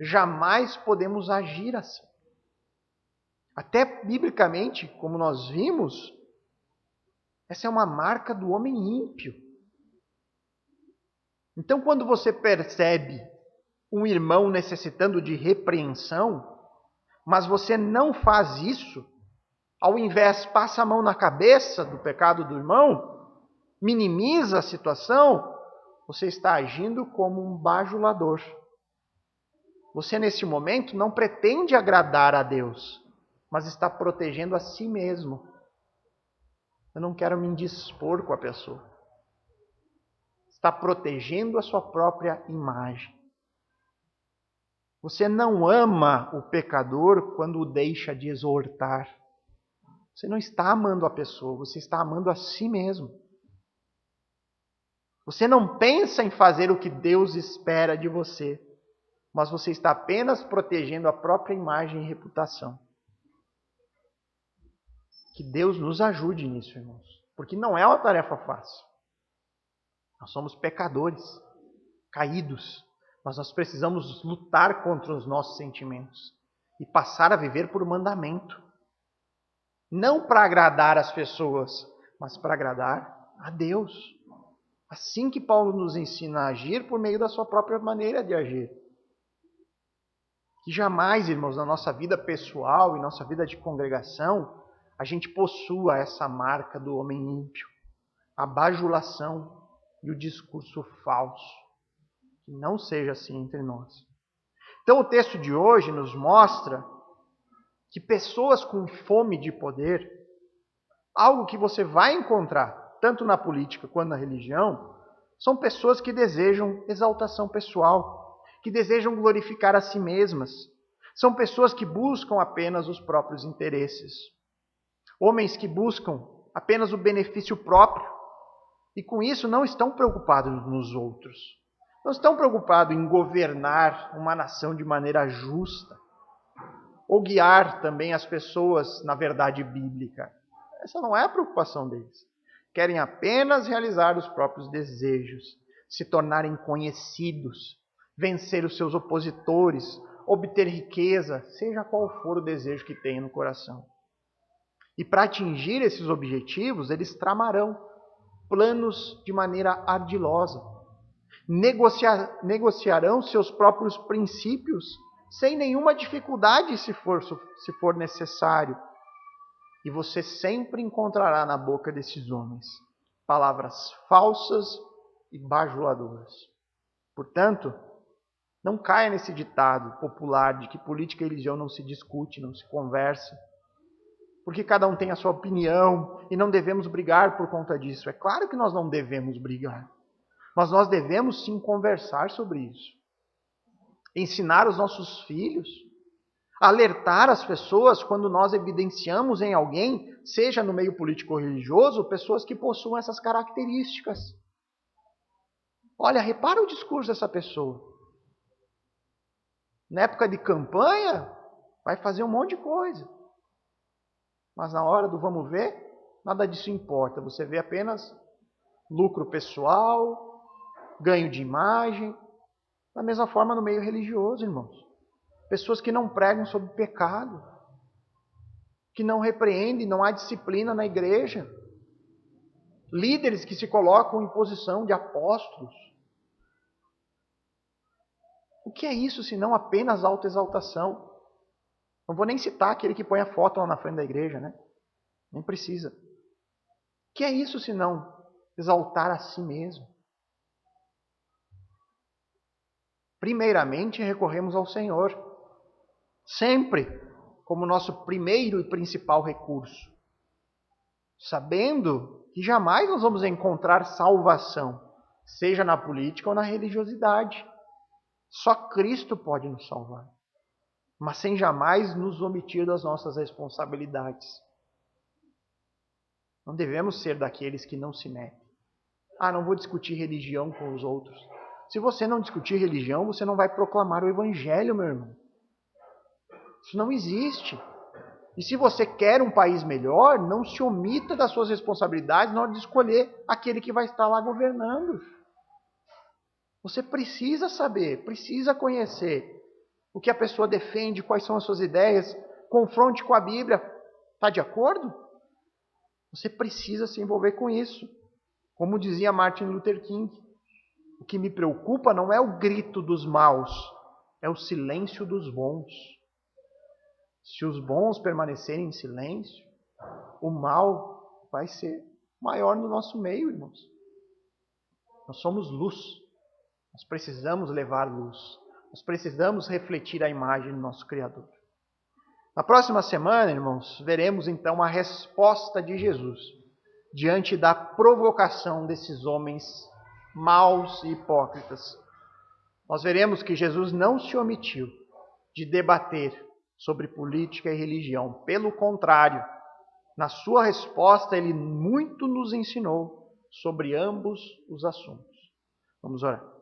jamais podemos agir assim. Até biblicamente, como nós vimos, essa é uma marca do homem ímpio. Então, quando você percebe um irmão necessitando de repreensão, mas você não faz isso, ao invés passa a mão na cabeça do pecado do irmão, minimiza a situação, você está agindo como um bajulador. Você, nesse momento, não pretende agradar a Deus, mas está protegendo a si mesmo. Eu não quero me indispor com a pessoa. Está protegendo a sua própria imagem. Você não ama o pecador quando o deixa de exortar. Você não está amando a pessoa, você está amando a si mesmo. Você não pensa em fazer o que Deus espera de você, mas você está apenas protegendo a própria imagem e reputação. Que Deus nos ajude nisso, irmãos, porque não é uma tarefa fácil. Nós somos pecadores, caídos, mas nós precisamos lutar contra os nossos sentimentos e passar a viver por mandamento. Não para agradar as pessoas, mas para agradar a Deus. Assim que Paulo nos ensina a agir por meio da sua própria maneira de agir. Que jamais, irmãos, na nossa vida pessoal e nossa vida de congregação, a gente possua essa marca do homem ímpio, a bajulação e o discurso falso. Que não seja assim entre nós. Então o texto de hoje nos mostra que pessoas com fome de poder, algo que você vai encontrar tanto na política quanto na religião, são pessoas que desejam exaltação pessoal, que desejam glorificar a si mesmas. São pessoas que buscam apenas os próprios interesses. Homens que buscam apenas o benefício próprio e com isso não estão preocupados nos outros. Não estão preocupados em governar uma nação de maneira justa ou guiar também as pessoas na verdade bíblica. Essa não é a preocupação deles. Querem apenas realizar os próprios desejos, se tornarem conhecidos, vencer os seus opositores, obter riqueza, seja qual for o desejo que tenham no coração. E para atingir esses objetivos, eles tramarão planos de maneira ardilosa. Negociarão seus próprios princípios sem nenhuma dificuldade, se for necessário. E você sempre encontrará na boca desses homens palavras falsas e bajuladoras. Portanto, não caia nesse ditado popular de que política e religião não se discute, não se conversa. porque cada um tem a sua opinião e não devemos brigar por conta disso. É claro que nós não devemos brigar, mas nós devemos sim conversar sobre isso. Ensinar os nossos filhos, alertar as pessoas quando nós evidenciamos em alguém, seja no meio político ou religioso, pessoas que possuam essas características. Olha, repara o discurso dessa pessoa. Na época de campanha, vai fazer um monte de coisa. Mas na hora do vamos ver, nada disso importa. Você vê apenas lucro pessoal, ganho de imagem. Da mesma forma no meio religioso, irmãos. Pessoas que não pregam sobre pecado, que não repreendem, não há disciplina na igreja. Líderes que se colocam em posição de apóstolos. O que é isso senão apenas autoexaltação? Não vou nem citar aquele que põe a foto lá na frente da igreja, né? Nem precisa. O que é isso senão exaltar a si mesmo? Primeiramente, recorremos ao Senhor. Sempre como nosso primeiro e principal recurso. Sabendo que jamais nós vamos encontrar salvação, seja na política ou na religiosidade. Só Cristo pode nos salvar, mas sem jamais nos omitir das nossas responsabilidades. Não devemos ser daqueles que não se metem. Não vou discutir religião com os outros. Se você não discutir religião, você não vai proclamar o evangelho, meu irmão. Isso não existe. E se você quer um país melhor, não se omita das suas responsabilidades na hora de escolher aquele que vai estar lá governando. Você precisa saber, precisa conhecer o que a pessoa defende, quais são as suas ideias, confronte com a Bíblia. Está de acordo? Você precisa se envolver com isso. Como dizia Martin Luther King, o que me preocupa não é o grito dos maus, é o silêncio dos bons. Se os bons permanecerem em silêncio, o mal vai ser maior no nosso meio, irmãos. Nós somos luz. Nós precisamos levar luz. Nós precisamos refletir a imagem do nosso Criador. Na próxima semana, irmãos, veremos então a resposta de Jesus diante da provocação desses homens maus e hipócritas. Nós veremos que Jesus não se omitiu de debater sobre política e religião. Pelo contrário, na sua resposta, ele muito nos ensinou sobre ambos os assuntos. Vamos orar.